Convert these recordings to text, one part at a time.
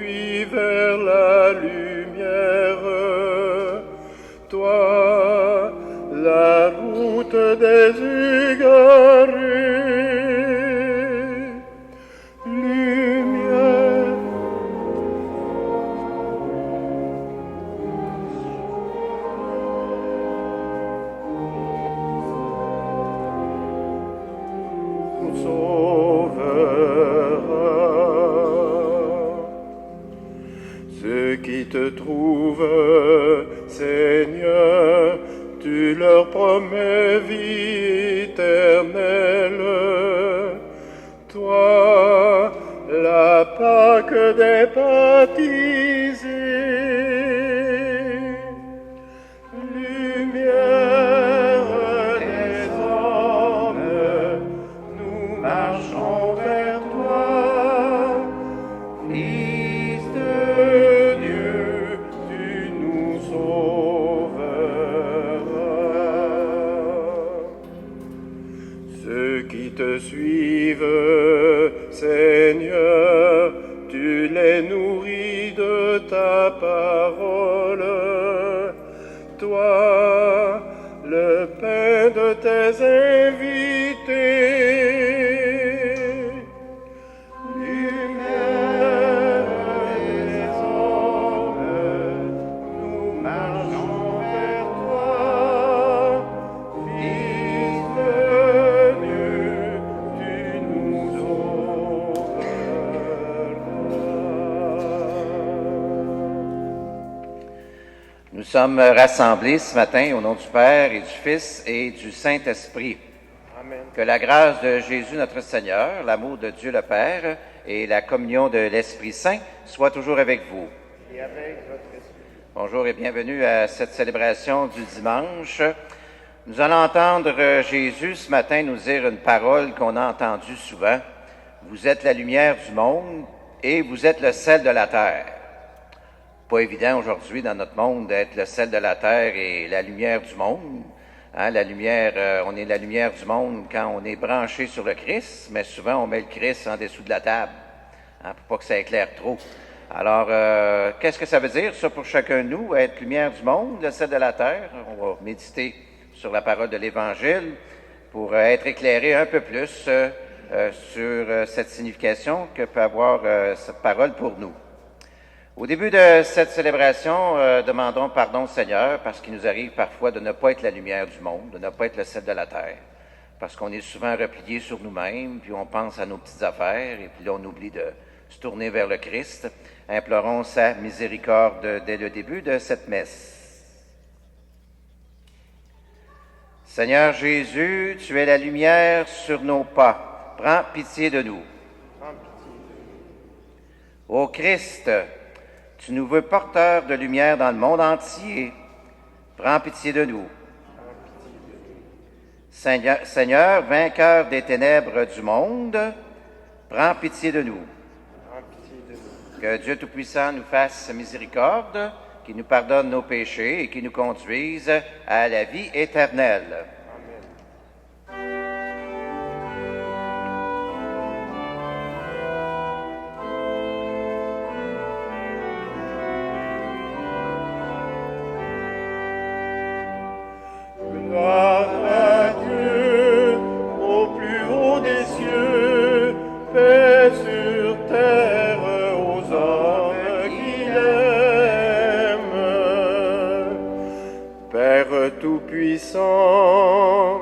conduit vers la lumière. Toi, la route des égarés, lumière. Ceux qui te trouvent, Seigneur, tu leur promets vie éternelle. Toi, la Pâque des baptisés, lumière des hommes, nous marchons vers toi, Fils de Dieu, tu nous sauveras. Ceux qui te suivent, Seigneur, tu les nourris de ta parole. Toi, le pain de tes invités, lumière des hommes, nous marchons vers toi, Fils de Dieu, tu nous sauveras. Nous sommes rassemblés ce matin au nom du Père et du Fils et du Saint-Esprit. Amen. Que la grâce de Jésus notre Seigneur, l'amour de Dieu le Père et la communion de l'Esprit Saint soient toujours avec vous. Et avec votre esprit. Bonjour et bienvenue à cette célébration du dimanche. Nous allons entendre Jésus ce matin nous dire une parole qu'on a entendue souvent. Vous êtes la lumière du monde et vous êtes le sel de la terre. Pas évident aujourd'hui dans notre monde d'être le sel de la terre et la lumière du monde. Hein, la lumière, on est la lumière du monde quand on est branché sur le Christ, mais souvent on met le Christ en dessous de la table, hein, pour pas que ça éclaire trop. Alors, qu'est-ce que ça veut dire, ça, pour chacun de nous, être lumière du monde, le sel de la terre? On va méditer sur la parole de l'Évangile pour être éclairé un peu plus sur cette signification que peut avoir cette parole pour nous. Au début de cette célébration, demandons pardon au Seigneur parce qu'il nous arrive parfois de ne pas être la lumière du monde, de ne pas être le sel de la terre, parce qu'on est souvent replié sur nous-mêmes, puis on pense à nos petites affaires, et puis là on oublie de se tourner vers le Christ. Implorons sa miséricorde dès le début de cette messe. Seigneur Jésus, tu es la lumière sur nos pas. Prends pitié de nous. Ô Christ, tu nous veux porteurs de lumière dans le monde entier. Prends pitié de nous. Seigneur, vainqueur des ténèbres du monde, prends pitié de nous. Que Dieu Tout-Puissant nous fasse miséricorde, qu'il nous pardonne nos péchés et qu'il nous conduise à la vie éternelle. Gloire à Dieu, au plus haut des cieux, paix sur terre aux hommes qu'il aime. Père Tout-Puissant,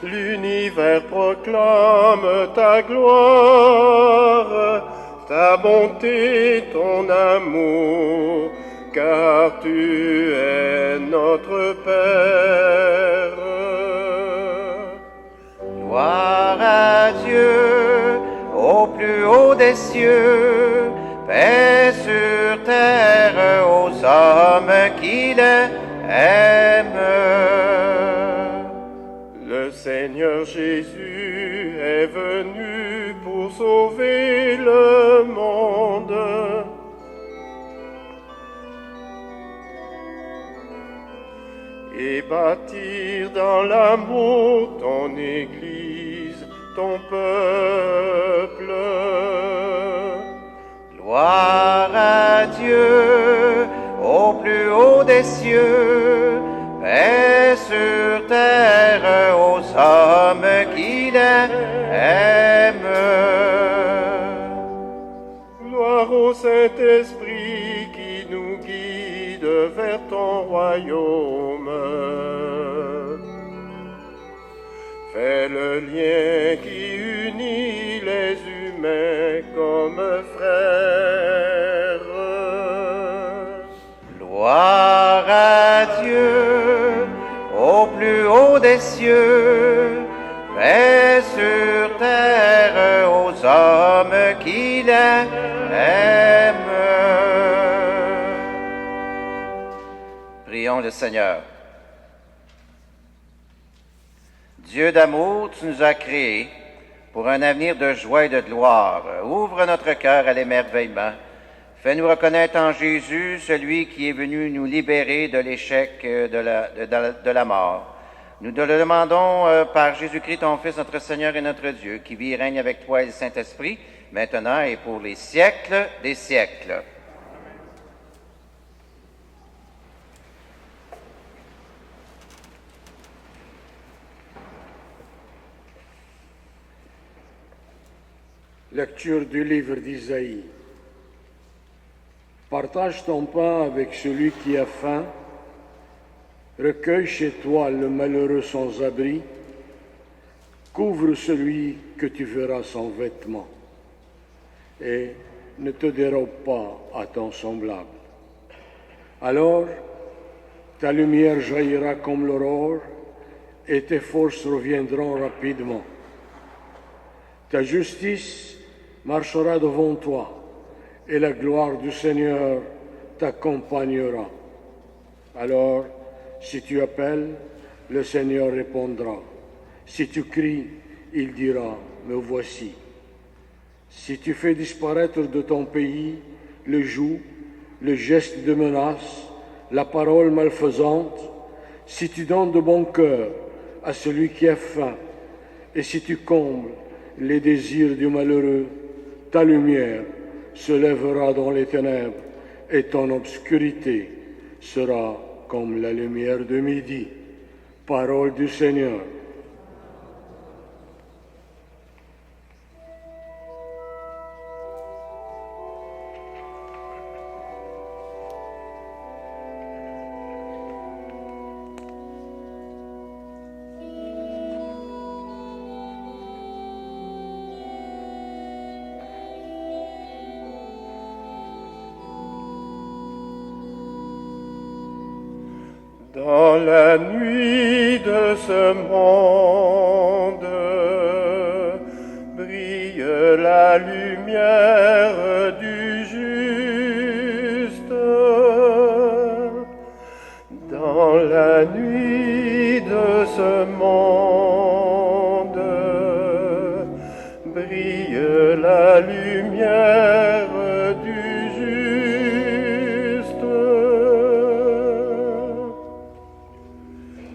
l'univers proclame ta gloire, ta bonté, ton amour, car tu es notre Père. Gloire à Dieu, au plus haut des cieux, paix sur terre aux hommes qu'il aime. Le Seigneur Jésus est venu pour sauver le monde. Et bâtir dans l'amour ton Église, ton peuple. Gloire à Dieu au plus haut des cieux, paix sur terre aux hommes qui l'aiment. Gloire au Saint-Esprit qui nous guide vers ton royaume. Fais le lien qui unit les humains comme frères. Gloire à Dieu au plus haut des cieux, paix sur terre aux hommes qui l'aiment. Prions le Seigneur. Dieu d'amour, tu nous as créés pour un avenir de joie et de gloire. Ouvre notre cœur à l'émerveillement. Fais-nous reconnaître en Jésus celui qui est venu nous libérer de l'échec de la mort. Nous te le demandons par Jésus-Christ, ton Fils, notre Seigneur et notre Dieu, qui vit et règne avec toi et le Saint-Esprit, maintenant et pour les siècles des siècles. Lecture du livre d'Isaïe. Partage ton pain avec celui qui a faim, recueille chez toi le malheureux sans abri, couvre celui que tu verras sans vêtements, et ne te dérobe pas à ton semblable. Alors, ta lumière jaillira comme l'aurore, et tes forces reviendront rapidement. Ta justice marchera devant toi, et la gloire du Seigneur t'accompagnera. Alors, si tu appelles, le Seigneur répondra. Si tu cries, il dira, me voici. Si tu fais disparaître de ton pays le joug, le geste de menace, la parole malfaisante, si tu donnes de bon cœur à celui qui a faim, et si tu combles les désirs du malheureux, ta lumière se lèvera dans les ténèbres et ton obscurité sera comme la lumière de midi. Parole du Seigneur. Dans la nuit de ce monde, brille la lumière du juste. Dans la nuit de ce monde, brille la lumière du juste.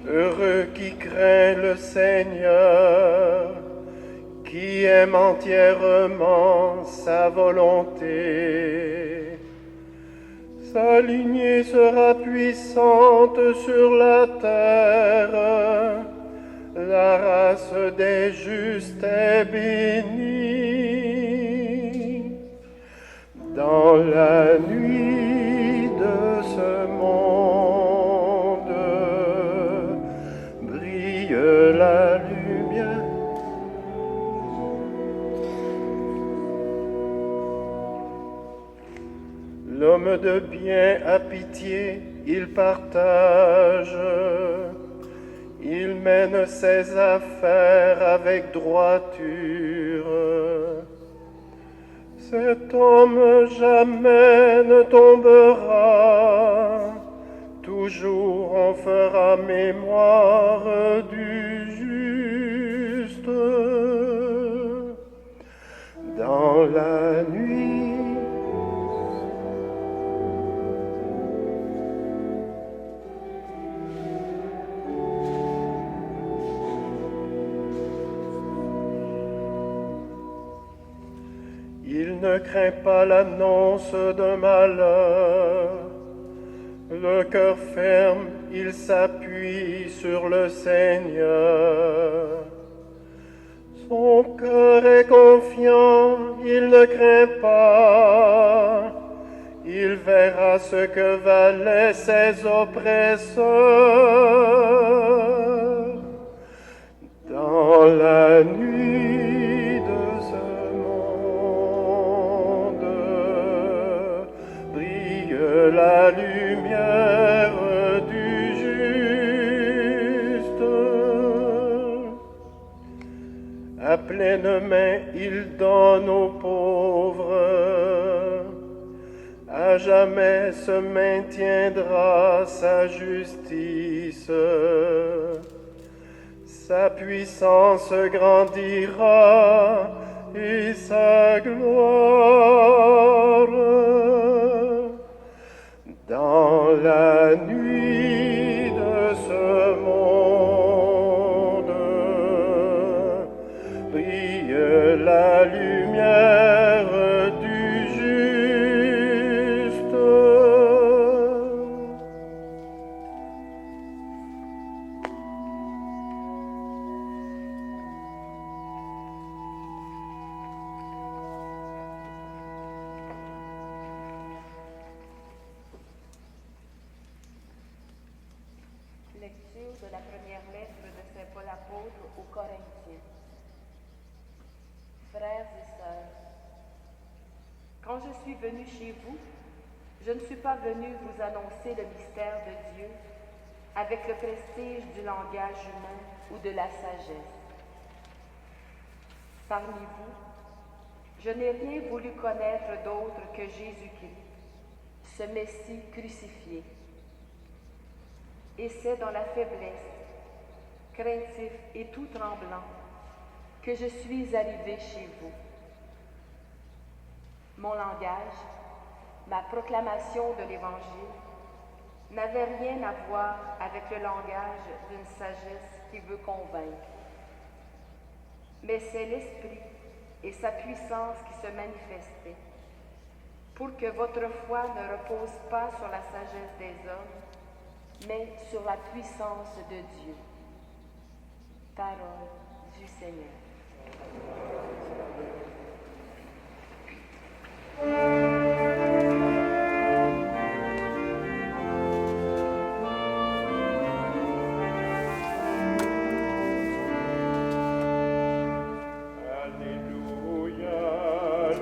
Heureux qui craint le Seigneur, qui aime entièrement sa volonté. Sa lignée sera puissante sur la terre, la race des justes est bénie. Dans la nuit de ce monde, brille la lumière. L'homme de bien a pitié, il partage, il mène ses affaires avec droiture. Cet homme jamais ne tombera, toujours on fera mémoire du juste. Dans la nuit, il ne ne craint pas l'annonce d'un malheur. Le cœur ferme, il s'appuie sur le Seigneur. Son cœur est confiant, il ne craint pas. Il verra ce que valaient ses oppresseurs. Dans la nuit de ce monde, brille la lumière du juste. À pleine main, il donne aux pauvres. À jamais se maintiendra sa justice. Sa puissance grandira et sa gloire. Dans la nuit de ce monde, brille la lumière du juste. Lecture de la première lettre de Saint Paul apôtre aux Corinthiens. Frères et sœurs, quand je suis venu chez vous, je ne suis pas venu vous annoncer le mystère de Dieu avec le prestige du langage humain ou de la sagesse. Parmi vous, je n'ai rien voulu connaître d'autre que Jésus-Christ, ce Messie crucifié. Et c'est dans la faiblesse, craintif et tout tremblant, que je suis arrivé chez vous. Mon langage, ma proclamation de l'Évangile, n'avait rien à voir avec le langage d'une sagesse qui veut convaincre. Mais c'est l'Esprit et sa puissance qui se manifestaient, pour que votre foi ne repose pas sur la sagesse des hommes, mais sur la puissance de Dieu. Parole du Seigneur. Alléluia,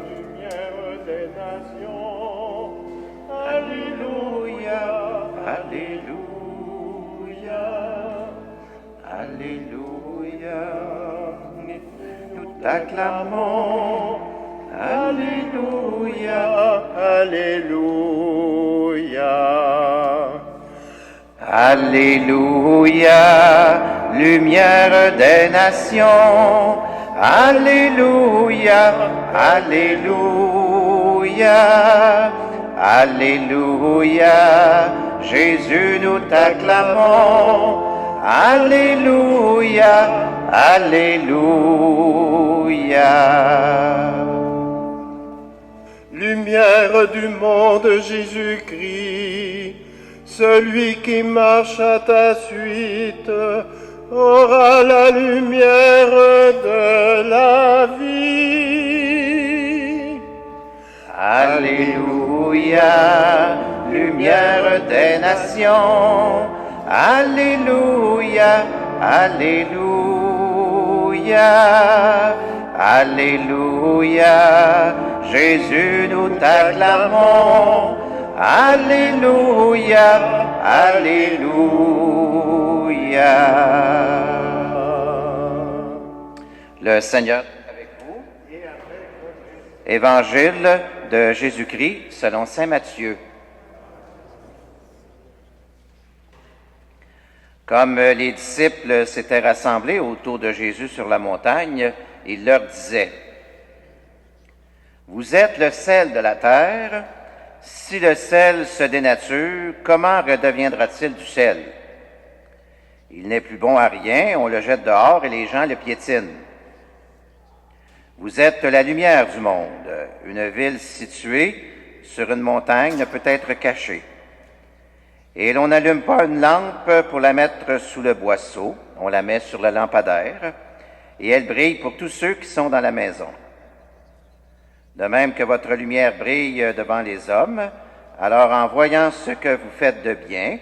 lumière des nations. Alléluia, alléluia, alléluia. Nous t'acclamons. Alléluia, alléluia. Alléluia, lumière des nations. Alléluia, alléluia, alléluia. Jésus, nous t'acclamons. Alléluia, alléluia. Lumière du monde, Jésus-Christ, celui qui marche à ta suite aura la lumière de la vie. Alléluia, lumière des nations. Alléluia, alléluia, alléluia. Jésus, nous t'acclamons. Alléluia, alléluia. Le Seigneur est avec vous. Évangile de Jésus-Christ selon saint Matthieu. Comme les disciples s'étaient rassemblés autour de Jésus sur la montagne, il leur disait: « Vous êtes le sel de la terre. Si le sel se dénature, comment redeviendra-t-il du sel? Il n'est plus bon à rien, on le jette dehors et les gens le piétinent. Vous êtes la lumière du monde. Une ville située sur une montagne ne peut être cachée. Et l'on n'allume pas une lampe pour la mettre sous le boisseau, on la met sur le lampadaire, et elle brille pour tous ceux qui sont dans la maison. De même que votre lumière brille devant les hommes, alors en voyant ce que vous faites de bien,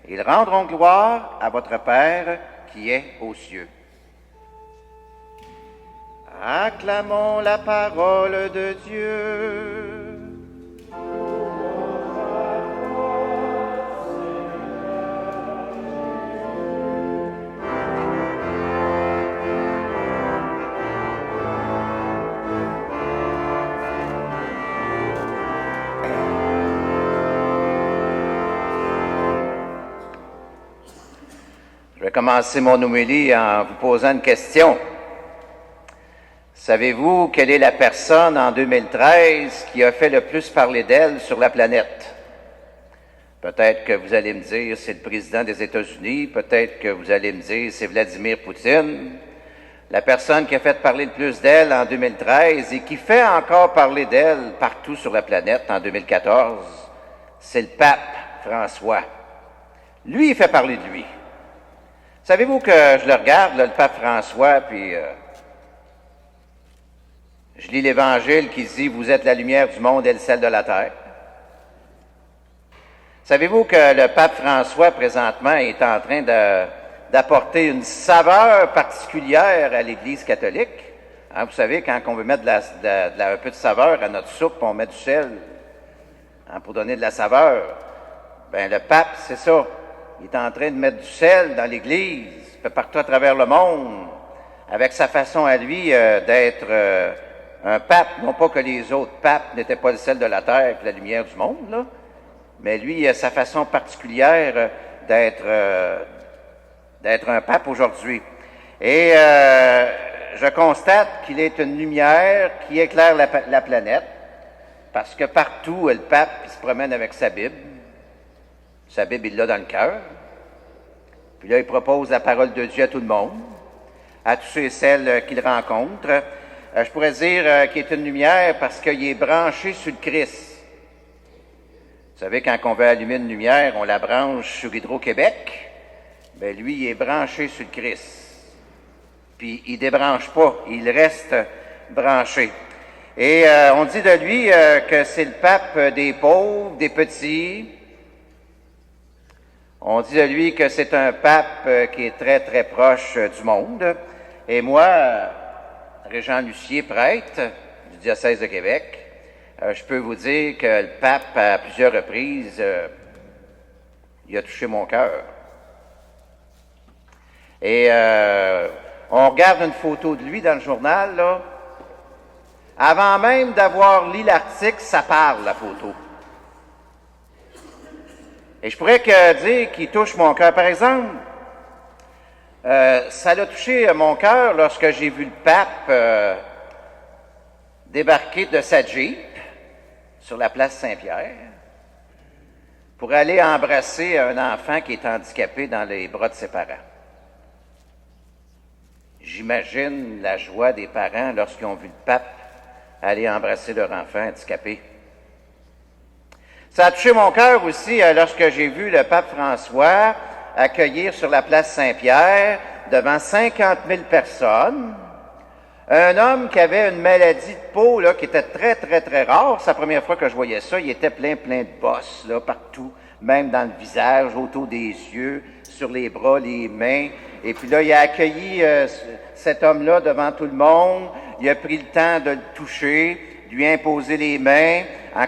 ils rendront gloire à votre Père qui est aux cieux. Acclamons la parole de Dieu. Je vais commencer mon homélie en vous posant une question. Savez-vous quelle est la personne en 2013 qui a fait le plus parler d'elle sur la planète? Peut-être que vous allez me dire c'est le président des États-Unis, peut-être que vous allez me dire c'est Vladimir Poutine. La personne qui a fait parler le plus d'elle en 2013 et qui fait encore parler d'elle partout sur la planète en 2014, c'est le pape François. Lui, il fait parler de lui. Savez-vous que je le regarde, là, le pape François, puis je lis l'Évangile qui dit « Vous êtes la lumière du monde et le sel de la terre ». Savez-vous que le pape François, présentement, est en train d'apporter une saveur particulière à l'Église catholique? Hein, vous savez, quand on veut mettre un peu de saveur à notre soupe, on met du sel pour donner de la saveur. Bien, le pape, c'est ça. Il est en train de mettre du sel dans l'Église, partout à travers le monde, avec sa façon à lui d'être un pape. Non pas que les autres papes n'étaient pas le sel de la terre et la lumière du monde, là, mais lui, il a sa façon particulière d'être un pape aujourd'hui. Et je constate qu'il est une lumière qui éclaire la planète, parce que partout, le pape il se promène avec sa Bible. Sa Bible, il l'a dans le cœur. Puis là, il propose la parole de Dieu à tout le monde, à tous ceux et celles qu'il rencontre. Je pourrais dire qu'il est une lumière parce qu'il est branché sur le Christ. Vous savez, quand on veut allumer une lumière, on la branche sur Hydro-Québec. Bien, lui, il est branché sur le Christ. Puis, il ne débranche pas, il reste branché. Et on dit de lui que c'est le pape des pauvres, des petits. On dit de lui que c'est un pape qui est très, très proche du monde. Et moi, Régent Lucier, prêtre du diocèse de Québec, je peux vous dire que le pape, à plusieurs reprises, il a touché mon cœur. Et on regarde une photo de lui dans le journal, là. Avant même d'avoir lu l'article, ça parle, la photo. Et je pourrais dire qu'il touche mon cœur. Par exemple, ça l'a touché mon cœur lorsque j'ai vu le pape débarquer de sa Jeep sur la place Saint-Pierre pour aller embrasser un enfant qui est handicapé dans les bras de ses parents. J'imagine la joie des parents lorsqu'ils ont vu le pape aller embrasser leur enfant handicapé. Ça a touché mon cœur aussi lorsque j'ai vu le pape François accueillir sur la place Saint-Pierre, devant 50 000 personnes, un homme qui avait une maladie de peau là, qui était très, très, très rare. C'est la première fois que je voyais ça. Il était plein de bosses là, partout, même dans le visage, autour des yeux, sur les bras, les mains. Et puis là, il a accueilli cet homme-là devant tout le monde. Il a pris le temps de le toucher, de lui imposer les mains,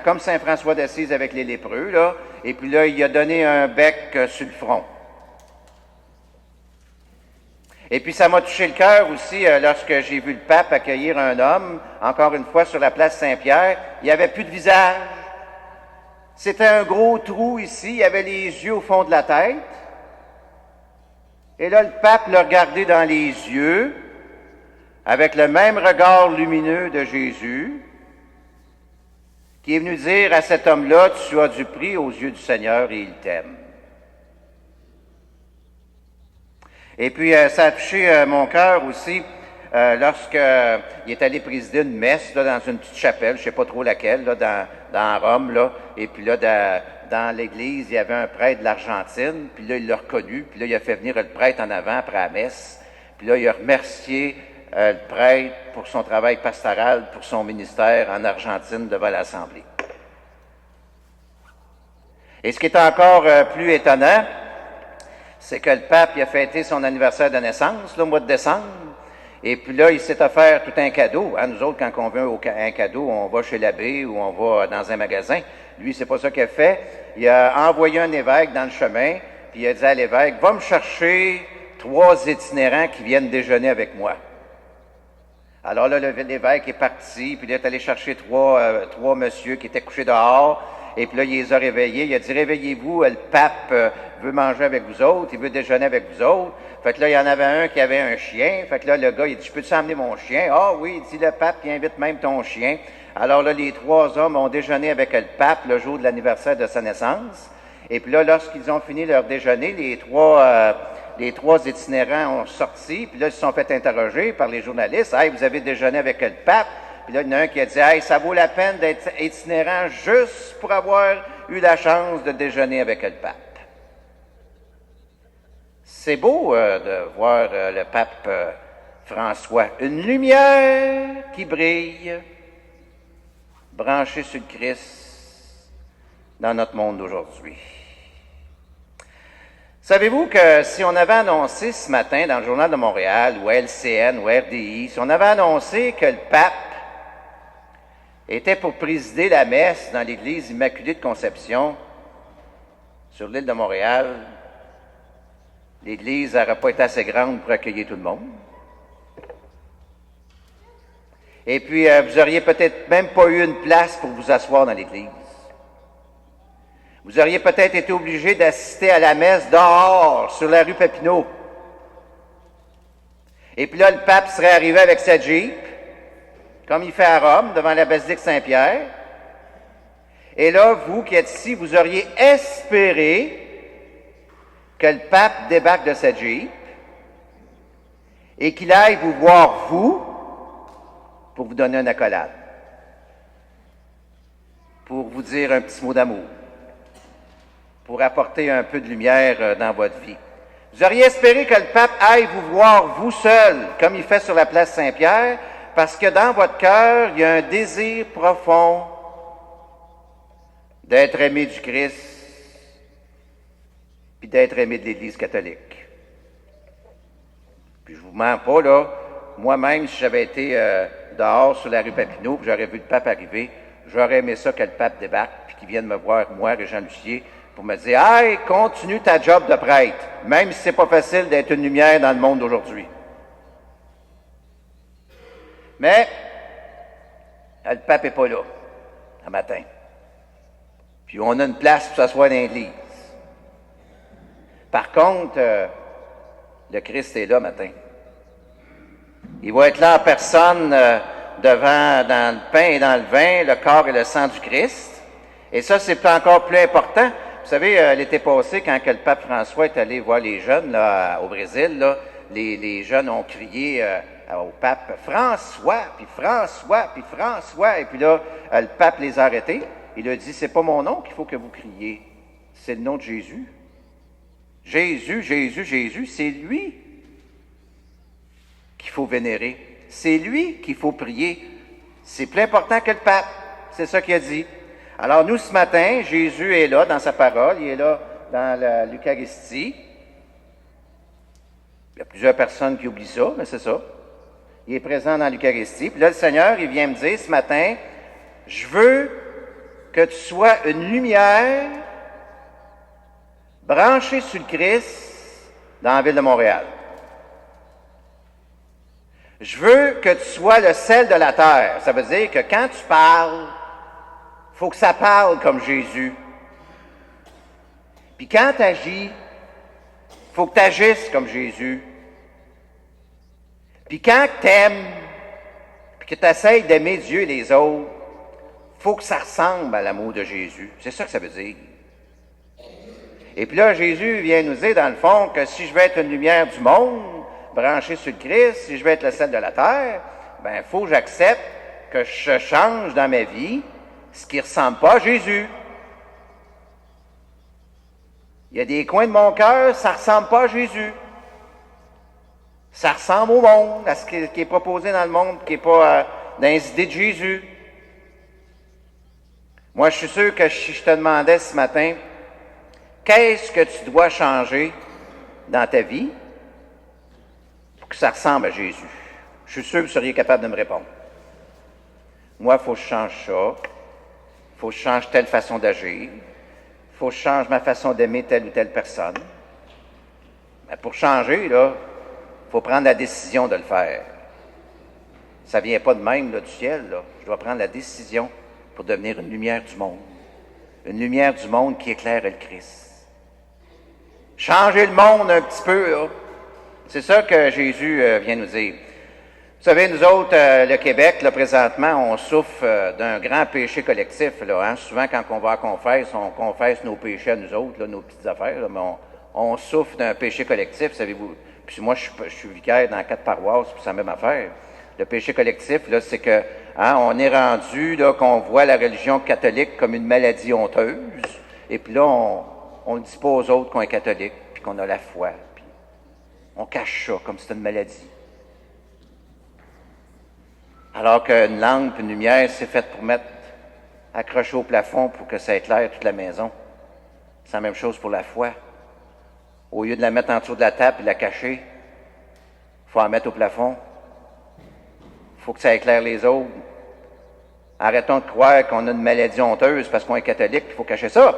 comme Saint François d'Assise avec les lépreux, là. Et puis là, il a donné un bec sur le front. Et puis ça m'a touché le cœur aussi lorsque j'ai vu le pape accueillir un homme, encore une fois sur la place Saint-Pierre. Il n'y avait plus de visage. C'était un gros trou ici, il avait les yeux au fond de la tête. Et là, le pape l'a regardé dans les yeux, avec le même regard lumineux de Jésus, qui est venu dire à cet homme-là, « Tu as du prix aux yeux du Seigneur et il t'aime. » Et puis, ça a touché mon cœur aussi lorsqu'il est allé présider une messe là, dans une petite chapelle, je ne sais pas trop laquelle, là, dans Rome, là, et puis là, dans l'église, il y avait un prêtre de l'Argentine, puis là, il l'a reconnu, puis là, il a fait venir le prêtre en avant après la messe, puis là, il a remercié le prêtre pour son travail pastoral, pour son ministère en Argentine devant l'Assemblée. Et ce qui est encore plus étonnant, c'est que le pape il a fêté son anniversaire de naissance, le mois de décembre, et puis là, il s'est offert tout un cadeau. Nous autres, quand on veut un cadeau, on va chez l'abbé ou on va dans un magasin. Lui, c'est pas ça qu'il a fait. Il a envoyé un évêque dans le chemin, puis il a dit à l'évêque, va me chercher 3 itinérants qui viennent déjeuner avec moi. Alors là, l'évêque est parti, puis il est allé chercher trois messieurs qui étaient couchés dehors, et puis là, il les a réveillés. Il a dit, réveillez-vous, le pape veut manger avec vous autres, il veut déjeuner avec vous autres. Fait que là, il y en avait un qui avait un chien. Fait que là, le gars, il dit, je peux-tu emmener mon chien? Ah oui, il dit, le pape, il invite même ton chien. Alors là, les 3 hommes ont déjeuné avec le pape le jour de l'anniversaire de sa naissance. Et puis là, lorsqu'ils ont fini leur déjeuner, les trois itinérants ont sorti, puis là, ils se sont fait interroger par les journalistes. « Hey, vous avez déjeuné avec le pape? » Puis là, il y en a un qui a dit « Hey, ça vaut la peine d'être itinérant juste pour avoir eu la chance de déjeuner avec le pape. » C'est beau de voir le pape François. Une lumière qui brille, branchée sur le Christ dans notre monde d'aujourd'hui. Savez-vous que si on avait annoncé ce matin dans le Journal de Montréal, ou LCN, ou RDI, si on avait annoncé que le pape était pour présider la messe dans l'église Immaculée de Conception sur l'île de Montréal, l'église n'aurait pas été assez grande pour accueillir tout le monde. Et puis, vous auriez peut-être même pas eu une place pour vous asseoir dans l'église. Vous auriez peut-être été obligé d'assister à la messe dehors, sur la rue Papineau. Et puis là, le pape serait arrivé avec sa Jeep, comme il fait à Rome, devant la basilique Saint-Pierre. Et là, vous qui êtes ici, vous auriez espéré que le pape débarque de sa Jeep et qu'il aille vous voir, vous, pour vous donner une accolade, pour vous dire un petit mot d'amour, pour apporter un peu de lumière dans votre vie. Vous auriez espéré que le pape aille vous voir, vous seul, comme il fait sur la place Saint-Pierre, parce que dans votre cœur, il y a un désir profond d'être aimé du Christ, puis d'être aimé de l'Église catholique. Puis je vous mens pas, là, moi-même, si j'avais été dehors sur la rue Papineau, puis j'aurais vu le pape arriver, j'aurais aimé ça que le pape débarque, puis qu'il vienne me voir, moi, Régent Lucier, pour me dire « Hey, continue ta job de prêtre, même si c'est pas facile d'être une lumière dans le monde d'aujourd'hui. » Mais, le pape n'est pas là, un matin. Puis on a une place pour s'asseoir dans l'église. Par contre, le Christ est là matin. Il va être là en personne devant, dans le pain et dans le vin, le corps et le sang du Christ. Et ça, c'est encore plus important. Vous savez, l'été passé, quand que le pape François est allé voir les jeunes là, au Brésil, là, les jeunes ont crié au pape « François », puis « François », puis « François ». Et puis là, le pape les a arrêtés. Il a dit « C'est pas mon nom qu'il faut que vous criez, c'est le nom de Jésus. Jésus, Jésus, Jésus, c'est lui qu'il faut vénérer. C'est lui qu'il faut prier. C'est plus important que le pape. » C'est ça qu'il a dit. Alors nous, ce matin, Jésus est là dans sa parole, il est là dans l'Eucharistie. Il y a plusieurs personnes qui oublient ça, mais c'est ça. Il est présent dans l'Eucharistie. Puis là, le Seigneur, il vient me dire ce matin, je veux que tu sois une lumière branchée sur le Christ dans la ville de Montréal. Je veux que tu sois le sel de la terre. Ça veut dire que quand tu parles, il faut que ça parle comme Jésus. Puis quand tu agis, il faut que tu agisses comme Jésus. Puis quand tu aimes, puis que tu essaies d'aimer Dieu et les autres, il faut que ça ressemble à l'amour de Jésus. C'est ça que ça veut dire. Et puis là, Jésus vient nous dire, dans le fond, que si je veux être une lumière du monde, branché sur le Christ, si je veux être le sel de la terre, ben il faut que j'accepte que je change dans ma vie ce qui ne ressemble pas à Jésus. Il y a des coins de mon cœur, ça ne ressemble pas à Jésus. Ça ressemble au monde, à ce qui est proposé dans le monde, qui n'est pas dans les idées de Jésus. Moi, je suis sûr que si je te demandais ce matin, qu'est-ce que tu dois changer dans ta vie pour que ça ressemble à Jésus? Je suis sûr que vous seriez capable de me répondre. Moi, il faut que je change ça. Il faut que je change telle façon d'agir. Il faut que je change ma façon d'aimer telle ou telle personne. Mais pour changer, là, il faut prendre la décision de le faire. Ça ne vient pas de même là, du ciel. Là. Je dois prendre la décision pour devenir une lumière du monde. Une lumière du monde qui éclaire le Christ. Changer le monde un petit peu, là. C'est ça que Jésus vient nous dire. Vous savez, nous autres, le Québec, là, présentement, on souffre d'un grand péché collectif. Là, hein? Souvent, quand on va à confesse, on confesse nos péchés à nous autres, là, nos petites affaires, là, mais on souffre d'un péché collectif, savez-vous. Puis moi, je suis vicaire dans 4 paroisses, puis c'est la même affaire. Le péché collectif, là, c'est que on est rendu là qu'on voit la religion catholique comme une maladie honteuse, et puis là, on ne dit pas aux autres qu'on est catholique, puis qu'on a la foi, puis on cache ça comme si c'était une maladie. Alors qu'une lampe, une lumière, c'est faite pour mettre accrochée au plafond pour que ça éclaire toute la maison. C'est la même chose pour la foi. Au lieu de la mettre en dessous de la table et de la cacher, il faut la mettre au plafond. Il faut que ça éclaire les autres. Arrêtons de croire qu'on a une maladie honteuse parce qu'on est catholique, il faut cacher ça.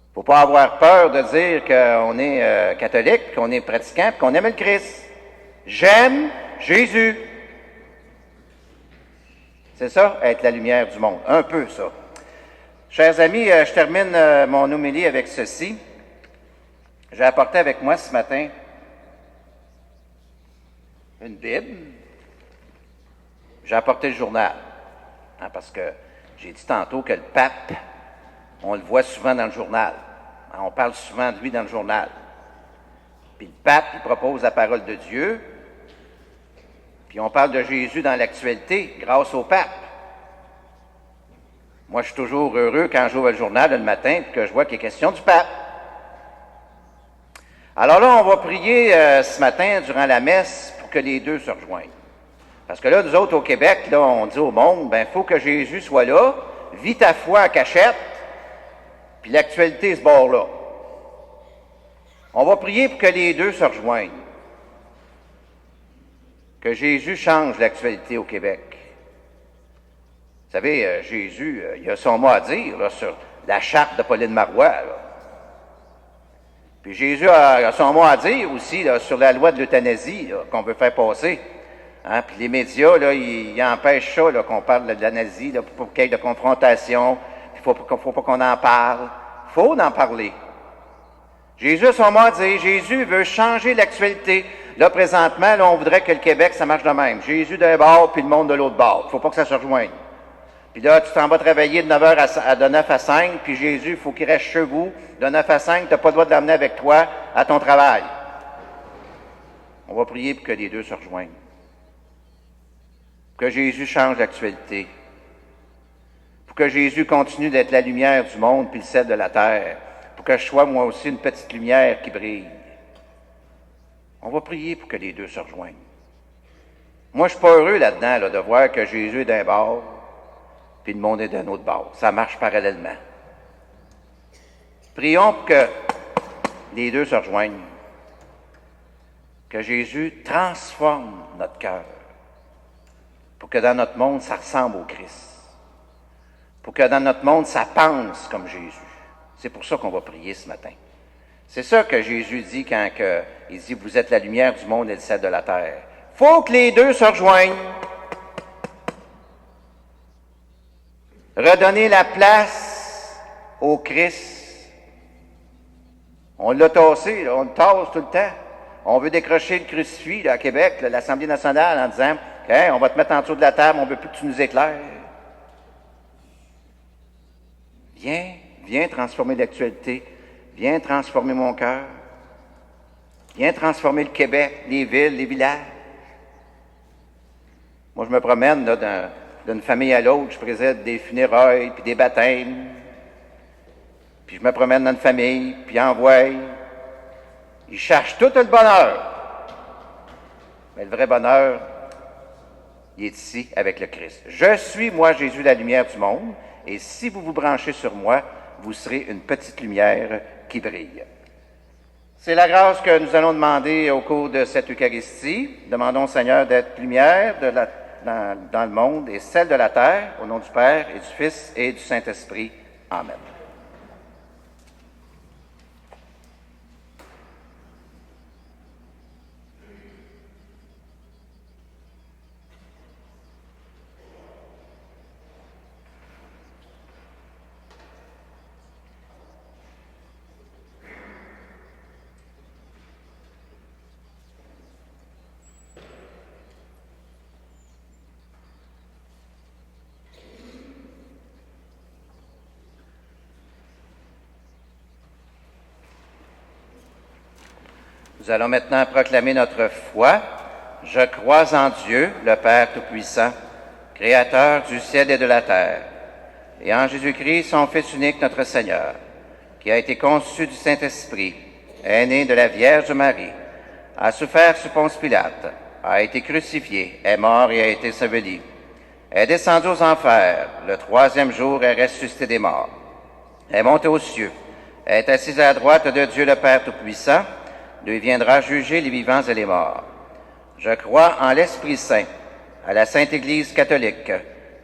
Il ne faut pas avoir peur de dire qu'on est catholique, qu'on est pratiquant, qu'on aime le Christ. J'aime Jésus. C'est ça, être la lumière du monde. Un peu ça. Chers amis, je termine mon homélie avec ceci. J'ai apporté avec moi ce matin une Bible. J'ai apporté le journal. Hein, parce que j'ai dit tantôt que le pape, on le voit souvent dans le journal. Hein, on parle souvent de lui dans le journal. Puis le pape, il propose la parole de Dieu. Puis on parle de Jésus dans l'actualité grâce au pape. Moi, je suis toujours heureux quand j'ouvre le journal le matin et que je vois qu'il est question du pape. Alors là, on va prier ce matin durant la messe pour que les deux se rejoignent. Parce que là, nous autres au Québec, là, on dit au monde, il faut que Jésus soit là, vis ta foi en cachette, puis l'actualité se barre là. On va prier pour que les deux se rejoignent. Que Jésus change l'actualité au Québec. Vous savez, Jésus, il a son mot à dire là, sur la charte de Pauline Marois. Là. Puis Jésus a son mot à dire aussi là, sur la loi de l'euthanasie qu'on veut faire passer. Hein? Puis les médias, là, ils empêchent ça, là, qu'on parle de l'euthanasie, là, pour qu'il y ait de confrontation. Il ne faut pas qu'on en parle. Il faut en parler. Jésus a son mot à dire. Jésus veut changer l'actualité. Là, présentement, là, on voudrait que le Québec, ça marche de même. Jésus d'un bord, puis le monde de l'autre bord. Il ne faut pas que ça se rejoigne. Puis là, tu t'en vas travailler de 9h de 9 à 5, puis Jésus, il faut qu'il reste chez vous. De 9 à 5, tu n'as pas le droit de l'amener avec toi à ton travail. On va prier pour que les deux se rejoignent. Pour que Jésus change l'actualité. Pour que Jésus continue d'être la lumière du monde, puis le sel de la terre. Pour que je sois, moi aussi, une petite lumière qui brille. On va prier pour que les deux se rejoignent. Moi, je ne suis pas heureux là-dedans là, de voir que Jésus est d'un bord, puis le monde est d'un autre bord. Ça marche parallèlement. Prions pour que les deux se rejoignent. Que Jésus transforme notre cœur. Pour que dans notre monde, ça ressemble au Christ. Pour que dans notre monde, ça pense comme Jésus. C'est pour ça qu'on va prier ce matin. C'est ça que Jésus dit quand il dit « Vous êtes la lumière du monde et le sel de la terre ». Il faut que les deux se rejoignent. Redonner la place au Christ. On l'a tassé, là, on le tasse tout le temps. On veut décrocher le crucifix là, à Québec, là, l'Assemblée nationale, en disant hey, « On va te mettre en dessous de la table, on ne veut plus que tu nous éclaires. » Viens transformer l'actualité. Viens transformer mon cœur. Viens transformer le Québec, les villes, les villages. Moi, je me promène là, d'une famille à l'autre, je préside des funérailles, puis des baptêmes. Puis je me promène dans une famille, puis envoie. Ils cherchent tout le bonheur. Mais le vrai bonheur, il est ici avec le Christ. Je suis, moi, Jésus, la lumière du monde, et si vous vous branchez sur moi, vous serez une petite lumière qui brille. C'est la grâce que nous allons demander au cours de cette Eucharistie. Demandons au Seigneur d'être lumière dans le monde et celle de la terre, au nom du Père et du Fils et du Saint-Esprit. Amen. Nous allons maintenant proclamer notre foi. Je crois en Dieu, le Père Tout-Puissant, Créateur du ciel et de la terre, et en Jésus-Christ, son Fils unique, notre Seigneur, qui a été conçu du Saint-Esprit, est né de la Vierge Marie, a souffert sous Ponce Pilate, a été crucifié, est mort et a été enseveli, est descendu aux enfers, le troisième jour est ressuscité des morts, est monté aux cieux, est assis à la droite de Dieu le Père Tout-Puissant, d'où il viendra juger les vivants et les morts. Je crois en l'Esprit Saint, à la Sainte Église catholique,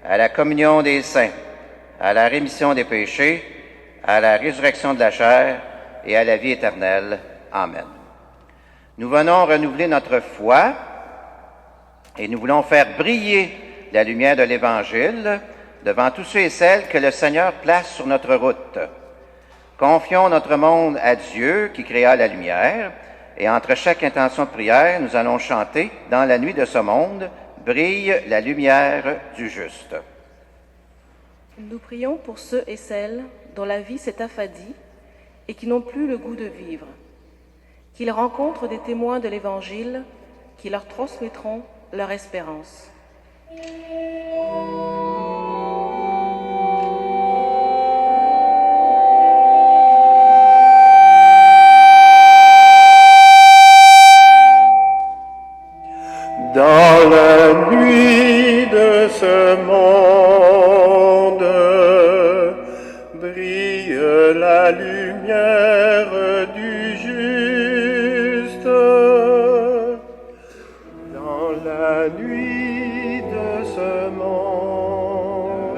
à la communion des saints, à la rémission des péchés, à la résurrection de la chair et à la vie éternelle. Amen. Nous venons renouveler notre foi et nous voulons faire briller la lumière de l'Évangile devant tous ceux et celles que le Seigneur place sur notre route. Confions notre monde à Dieu qui créa la lumière, et entre chaque intention de prière, nous allons chanter « Dans la nuit de ce monde, brille la lumière du juste ». Nous prions pour ceux et celles dont la vie s'est affadie et qui n'ont plus le goût de vivre, qu'ils rencontrent des témoins de l'Évangile qui leur transmettront leur espérance. Dans la nuit de ce monde, brille la lumière du juste. Dans la nuit de ce monde,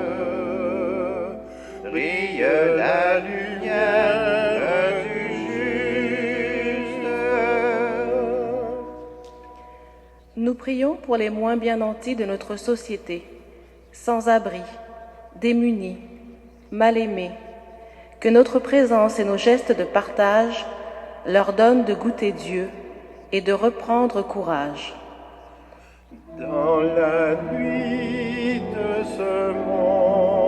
Brille la lumière du juste. Nous prions pour les moins bien nantis de notre société, sans abri, démunis, mal aimés, que notre présence et nos gestes de partage leur donnent de goûter Dieu et de reprendre courage. dans la nuit de ce monde,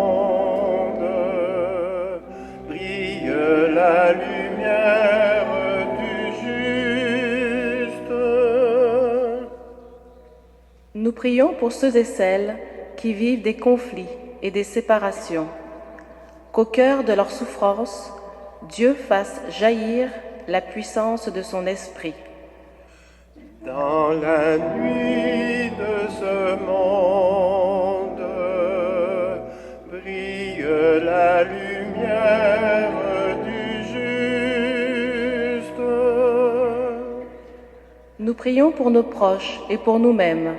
brille la lumière du juste. Nous prions pour ceux et celles qui vivent des conflits et des séparations, qu'au cœur de leur souffrance, Dieu fasse jaillir la puissance de son esprit. Dans la nuit de ce monde, brille la lumière du juste. Nous prions pour nos proches et pour nous-mêmes,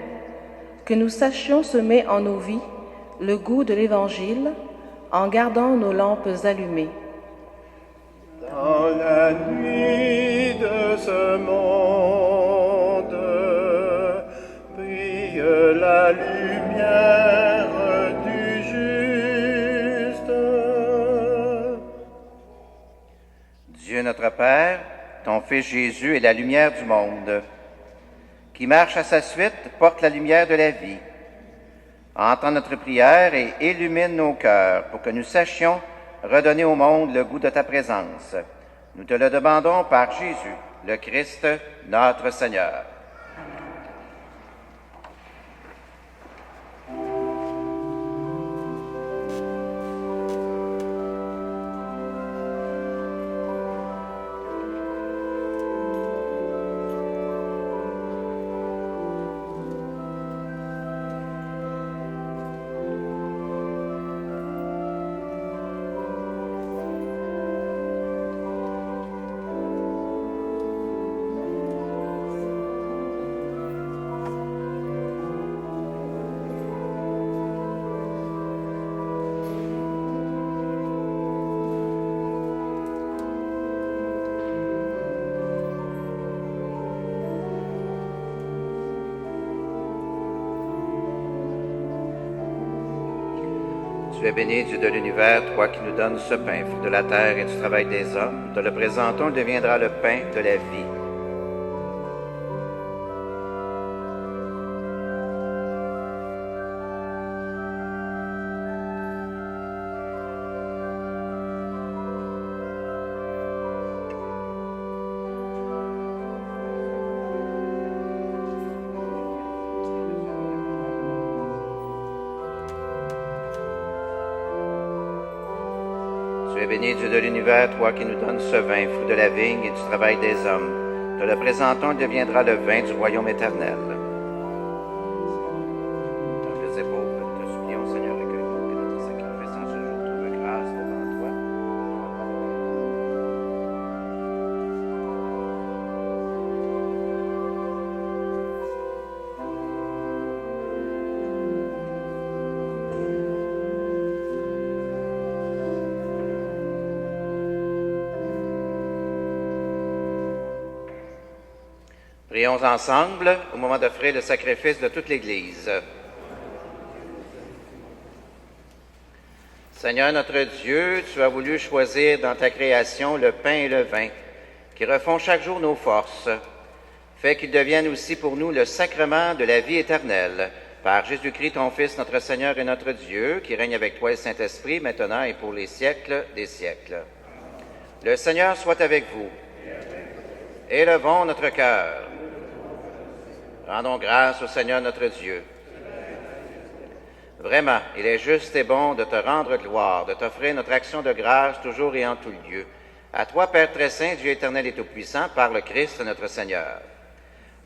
que nous sachions semer en nos vies le goût de l'Évangile en gardant nos lampes allumées. Dans la nuit de ce monde, brille la lumière du juste. Dieu notre Père, ton Fils Jésus est la lumière du monde. Qui marche à sa suite porte la lumière de la vie. Entends notre prière et illumine nos cœurs pour que nous sachions redonner au monde le goût de ta présence. Nous te le demandons par Jésus, le Christ, notre Seigneur. Tu es béni, Dieu de l'univers, toi qui nous donnes ce pain, fruit de la terre et du travail des hommes. Te le présentons, il deviendra le pain de la vie. Tu es béni, Dieu de l'univers, toi qui nous donnes ce vin, fruit de la vigne et du travail des hommes. Te le présentons, il deviendra le vin du royaume éternel. Dans les épaules, nous te supplions, Seigneur, recueille-nous, que notre sacrifice en ce jour trouve grâce devant toi. Prions ensemble au moment d'offrir le sacrifice de toute l'Église. Seigneur notre Dieu, tu as voulu choisir dans ta création le pain et le vin, qui refont chaque jour nos forces. Fais qu'ils deviennent aussi pour nous le sacrement de la vie éternelle. Par Jésus-Christ, ton Fils, notre Seigneur et notre Dieu, qui règne avec toi et le Saint-Esprit, maintenant et pour les siècles des siècles. Le Seigneur soit avec vous. Élevons notre cœur. Rendons grâce au Seigneur notre Dieu. Vraiment, il est juste et bon de te rendre gloire, de t'offrir notre action de grâce toujours et en tout lieu. À toi, Père très saint, Dieu éternel et tout-puissant, par le Christ notre Seigneur.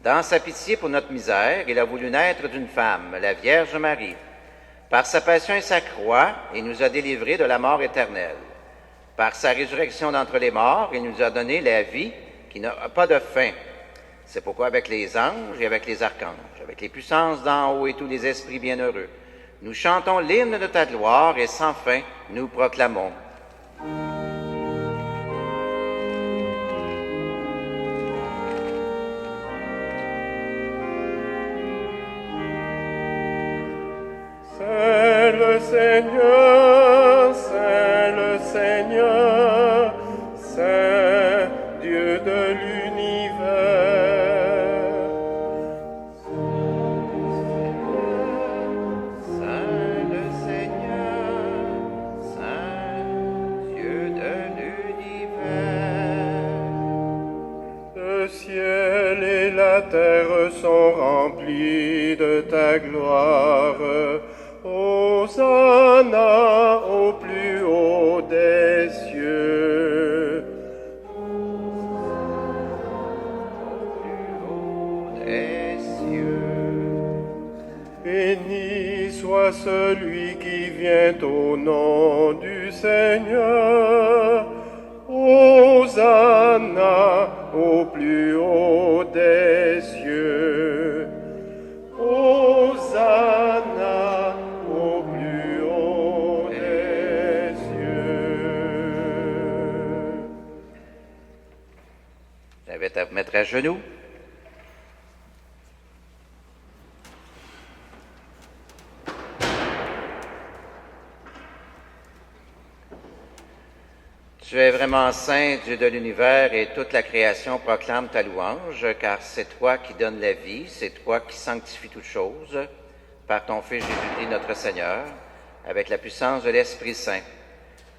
Dans sa pitié pour notre misère, il a voulu naître d'une femme, la Vierge Marie. Par sa passion et sa croix, il nous a délivrés de la mort éternelle. Par sa résurrection d'entre les morts, il nous a donné la vie qui n'a pas de fin. C'est pourquoi avec les anges et avec les archanges, avec les puissances d'en haut et tous les esprits bienheureux, nous chantons l'hymne de ta gloire et sans fin nous proclamons. C'est le Seigneur, c'est le Seigneur, c'est Dieu de l'univers. Saint le Seigneur, Saint Dieu de l'univers. Le ciel et la terre sont remplis de ta gloire. Hosanna au plus haut des cieux. Des cieux. Béni soit celui qui vient au nom du Seigneur. Hosanna au plus haut des cieux. Hosanna au plus haut des cieux. J'invite à vous mettre à genoux. Tu es vraiment saint, Dieu de l'univers, et toute la création proclame ta louange, car c'est toi qui donnes la vie, c'est toi qui sanctifies toutes choses, par ton Fils Jésus-Christ notre Seigneur, avec la puissance de l'Esprit Saint.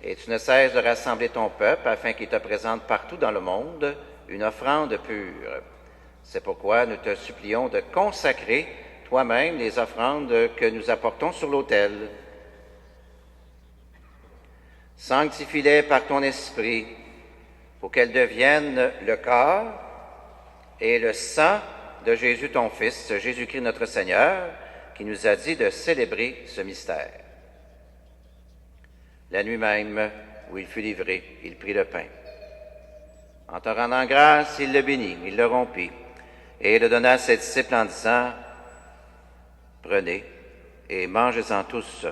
Et tu ne cesses de rassembler ton peuple afin qu'il te présente partout dans le monde une offrande pure. C'est pourquoi nous te supplions de consacrer toi-même les offrandes que nous apportons sur l'autel. Sanctifie-les par ton esprit pour qu'elles deviennent le corps et le sang de Jésus ton Fils, Jésus-Christ notre Seigneur, qui nous a dit de célébrer ce mystère. La nuit même où il fut livré, il prit le pain. En te rendant grâce, il le bénit, il le rompit, et le donna à ses disciples en disant, « Prenez et mangez-en tous.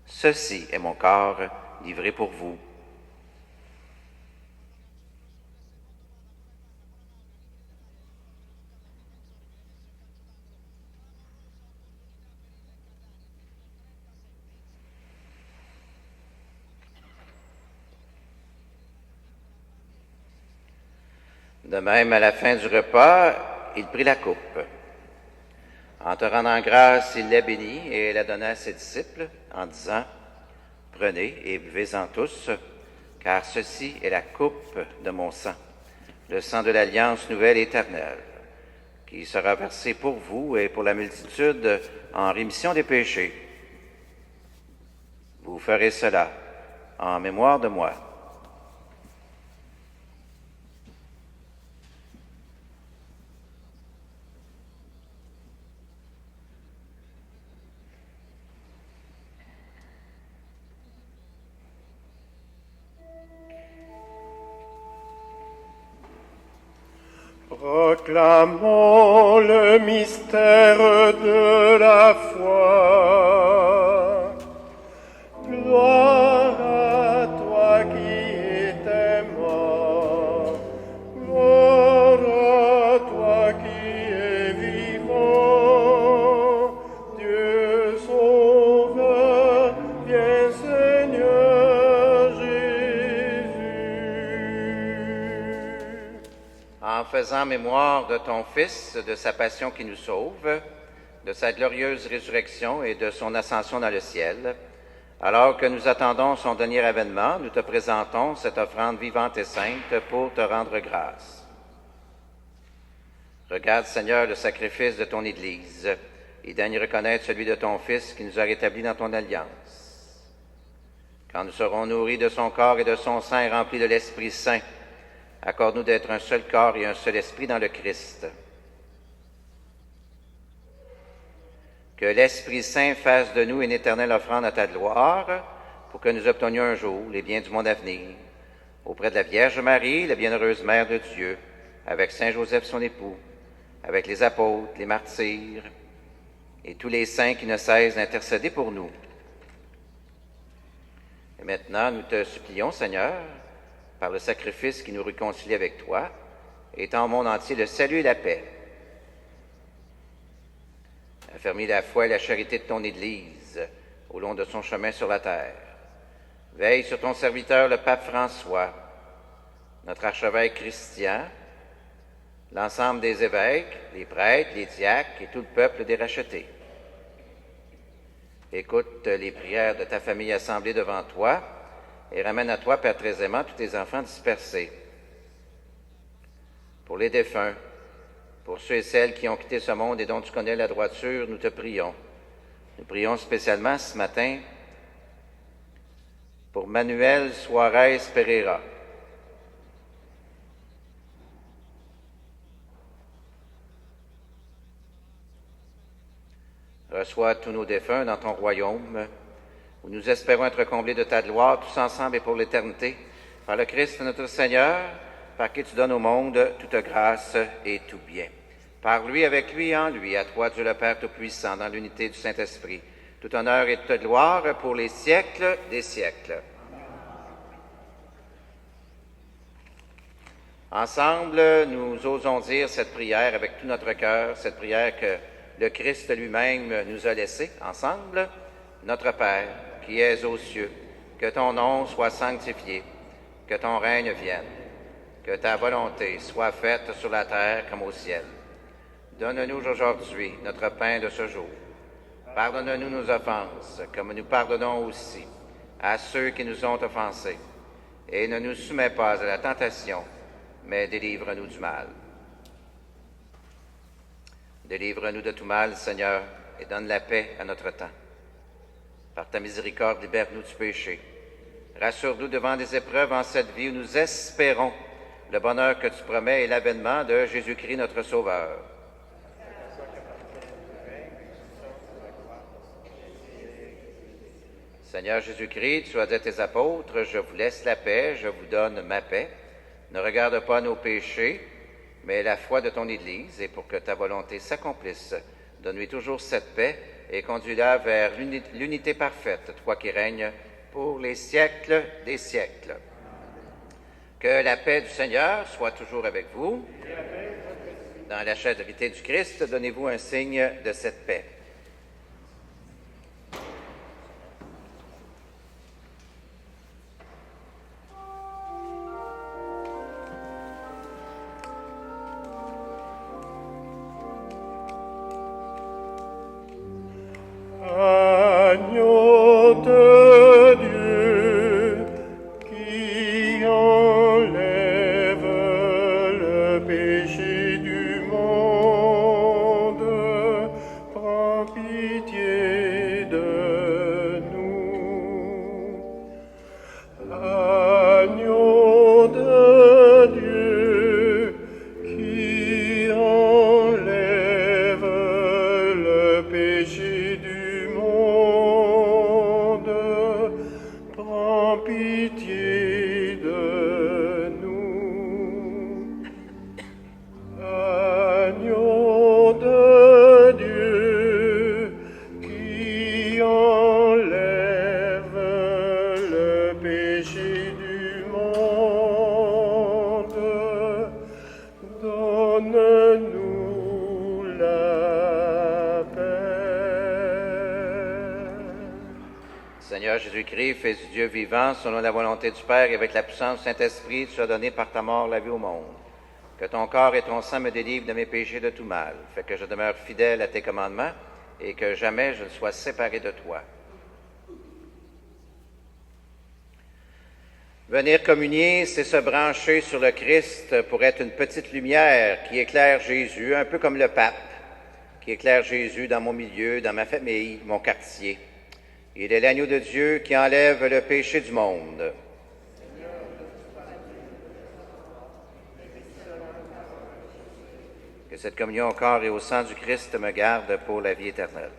Ceci est mon corps livré pour vous. » De même, à la fin du repas, il prit la coupe. En te rendant grâce, il la bénit et la donna à ses disciples en disant, « Prenez et buvez-en tous, car ceci est la coupe de mon sang, le sang de l'alliance nouvelle et éternelle, qui sera versé pour vous et pour la multitude en rémission des péchés. Vous ferez cela en mémoire de moi. » Proclamons le mystère de la foi. Gloire à toi qui étais mort. Gloire à toi qui es vivant. Dieu sauveur, viens Seigneur Jésus. En faisant mémoire de ton Fils, de sa passion qui nous sauve, de sa glorieuse résurrection et de son ascension dans le ciel, alors que nous attendons son dernier avènement, nous te présentons cette offrande vivante et sainte pour te rendre grâce. Regarde, Seigneur, le sacrifice de ton Église et daigne reconnaître celui de ton Fils qui nous a rétablis dans ton alliance. Quand nous serons nourris de son corps et de son sang et remplis de l'Esprit Saint, accorde-nous d'être un seul corps et un seul esprit dans le Christ. Que l'Esprit Saint fasse de nous une éternelle offrande à ta gloire, pour que nous obtenions un jour les biens du monde à venir, auprès de la Vierge Marie, la bienheureuse Mère de Dieu, avec Saint Joseph son époux, avec les apôtres, les martyrs, et tous les saints qui ne cessent d'intercéder pour nous. Et maintenant, nous te supplions, Seigneur, par le sacrifice qui nous réconcilie avec toi, étends au monde entier le salut et la paix. Affermis la foi et la charité de ton Église au long de son chemin sur la terre. Veille sur ton serviteur, le pape François, notre archevêque Christian, l'ensemble des évêques, les prêtres, les diacres et tout le peuple des rachetés. Écoute les prières de ta famille assemblée devant toi, et ramène à toi, Père très aimant, tous tes enfants dispersés. Pour les défunts, pour ceux et celles qui ont quitté ce monde et dont tu connais la droiture, nous te prions. Nous prions spécialement ce matin pour Manuel Suarez Pereira. Reçois tous nos défunts dans ton royaume, où nous espérons être comblés de ta gloire, tous ensemble et pour l'éternité, par le Christ notre Seigneur, par qui tu donnes au monde toute grâce et tout bien. Par lui, avec lui, en lui, à toi, Dieu le Père Tout-Puissant, dans l'unité du Saint-Esprit, tout honneur et toute gloire pour les siècles des siècles. Ensemble, nous osons dire cette prière avec tout notre cœur, cette prière que le Christ lui-même nous a laissée, ensemble. Notre Père, qui es aux cieux, que ton nom soit sanctifié, que ton règne vienne, que ta volonté soit faite sur la terre comme au ciel. Donne-nous aujourd'hui notre pain de ce jour. Pardonne-nous nos offenses, comme nous pardonnons aussi à ceux qui nous ont offensés. Et ne nous soumets pas à la tentation, mais délivre-nous du mal. Délivre-nous de tout mal, Seigneur, et donne la paix à notre temps. Par ta miséricorde, libère-nous du péché. Rassure-nous devant les épreuves en cette vie où nous espérons le bonheur que tu promets et l'avènement de Jésus-Christ, notre Sauveur. Seigneur Jésus-Christ, tu as dit à tes apôtres, je vous laisse la paix, je vous donne ma paix. Ne regarde pas nos péchés, mais la foi de ton Église, et pour que ta volonté s'accomplisse, donne-lui toujours cette paix et conduis-la vers l'unité parfaite, toi qui règnes pour les siècles des siècles. Que la paix du Seigneur soit toujours avec vous. Dans la charité du Christ, donnez-vous un signe de cette paix. Agneau de Dieu qui enlève le péché du monde, prends pitié de nous. Agneau de Dieu qui enlève le péché du monde, prends pitié de nous. Agneau de Dieu qui enlève le péché du monde, donne-nous la paix. Seigneur Jésus-Christ, Fils du Dieu vivant, selon la volonté du Père et avec la puissance du Saint-Esprit, tu as donné par ta mort la vie au monde. Que ton corps et ton sang me délivrent de mes péchés de tout mal. Fais que je demeure fidèle à tes commandements et que jamais je ne sois séparé de toi. Venir communier, c'est se brancher sur le Christ pour être une petite lumière qui éclaire Jésus, un peu comme le pape, qui éclaire Jésus dans mon milieu, dans ma famille, mon quartier. Il est l'agneau de Dieu qui enlève le péché du monde. Que cette communion au corps et au sang du Christ me garde pour la vie éternelle.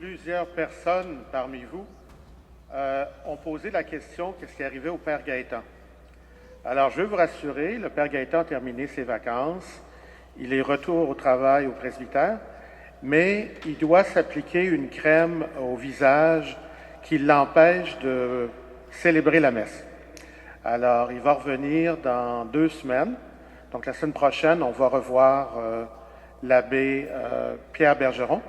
Plusieurs personnes parmi vous ont posé la question qu'est-ce qui est arrivé au Père Gaétan. Alors, je veux vous rassurer, le Père Gaétan a terminé ses vacances. Il est retour au travail au presbytère, mais il doit s'appliquer une crème au visage qui l'empêche de célébrer la messe. Alors, il va revenir dans 2 semaines. Donc, la semaine prochaine, on va revoir l'abbé Pierre Bergeron.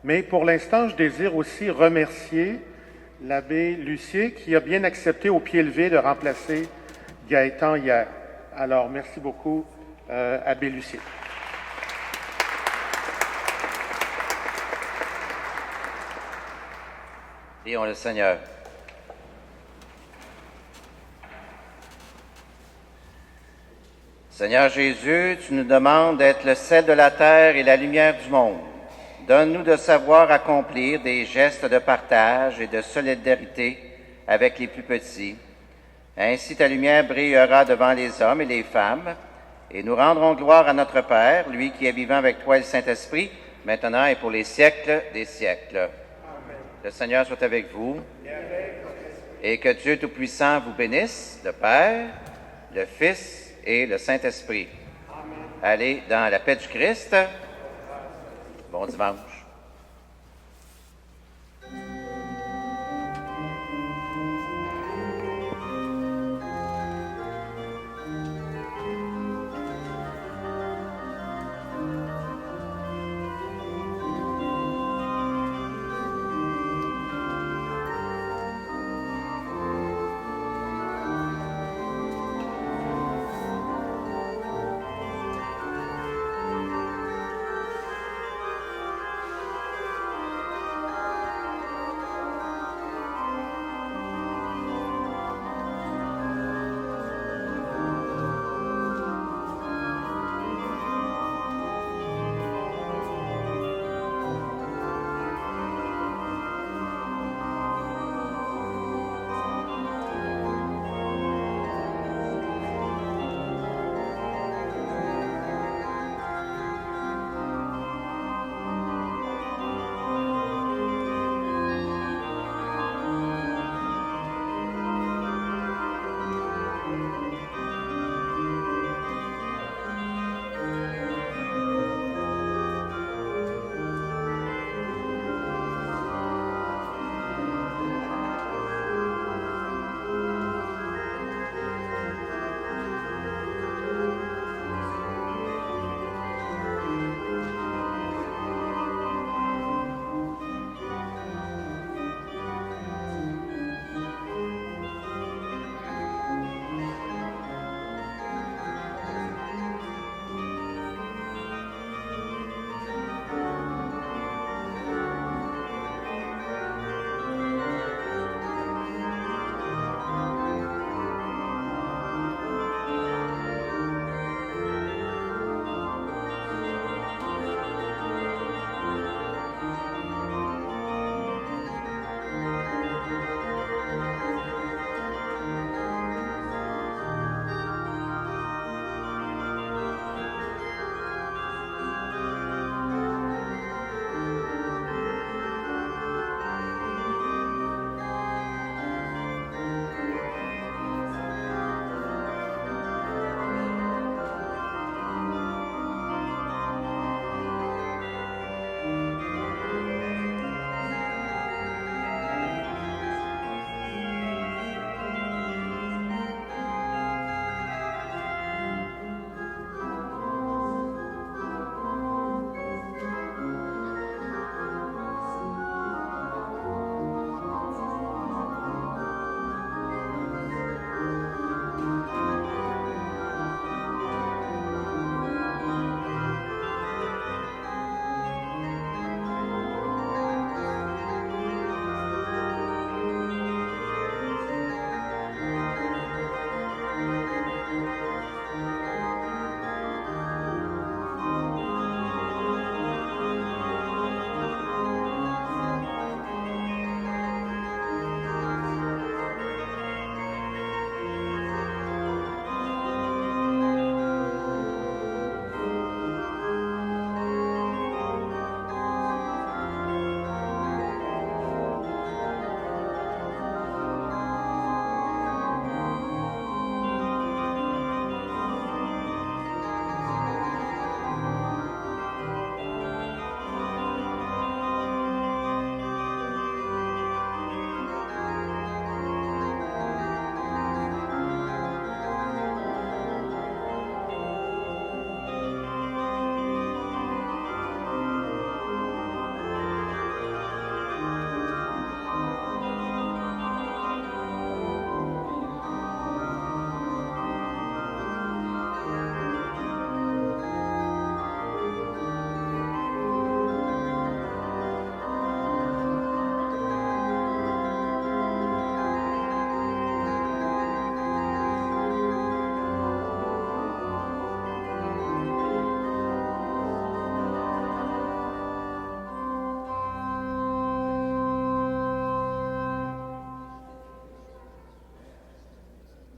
Mais pour l'instant, je désire aussi remercier l'abbé Lucier qui a bien accepté au pied levé de remplacer Gaétan hier. Alors, merci beaucoup, abbé Lucier. Prions le Seigneur. Seigneur Jésus, tu nous demandes d'être le sel de la terre et la lumière du monde. Donne-nous de savoir accomplir des gestes de partage et de solidarité avec les plus petits. Ainsi ta lumière brillera devant les hommes et les femmes, et nous rendrons gloire à notre Père, lui qui est vivant avec toi et le Saint-Esprit, maintenant et pour les siècles des siècles. Amen. Le Seigneur soit avec vous, et que Dieu Tout-Puissant vous bénisse, le Père, le Fils et le Saint-Esprit. Allez dans la paix du Christ. Bon dimanche.